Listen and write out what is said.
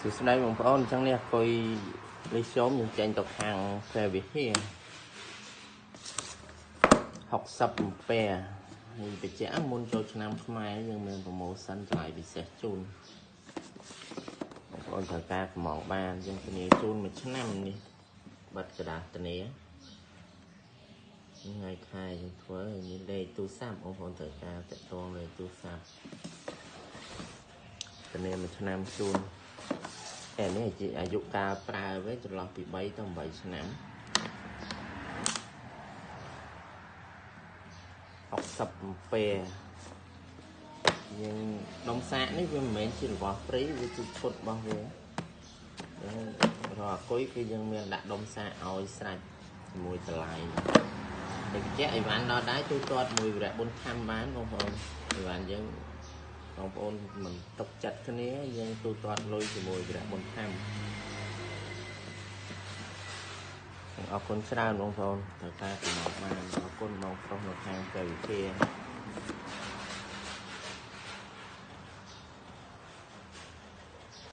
Sự đây một con trong này coi lấy số những tranh tộc hàng về việc here học sập một pè thì bị trẻ môn cho năm mai nhưng mình có màu xanh lại bị sẹt chun con thời ca của mỏ ba nhưng cái này chun mình tháng năm đi bật cái đá tên này ngày khai thua như đây tu sắm ông con thời ca tại con rồi tu sắm tên này mình tháng năm chun cái này chịอายุ cao ប្រើvớiចន្លោះពី 3 ទៅ 8 ឆ្នាំ 60 ពេលយើងដុំសាកនេះវាមិនមែនជារបស់ហ្វ្រីវាជាឈុតរបស់វារាល់អគុយគឺយើងមានដាក់ដុំសាកឲ្យស្រេចជាមួយតម្លៃតែបញ្ជាក់អីវ៉ាន់ដល់ដែរទូទាត់មួយវរៈបុណ្យខំបានបងប្អូនអីវ៉ាន់យើងបងប្អូនមិនຕົកចិត្តគ្នាយើងទូទាត់លុយជាមួយវរៈបុណ្យខំអរគុណច្រើនបងប្អូនត្រូវការកំណត់បានអរគុណបងប្រុសនៅខាងកែវិភា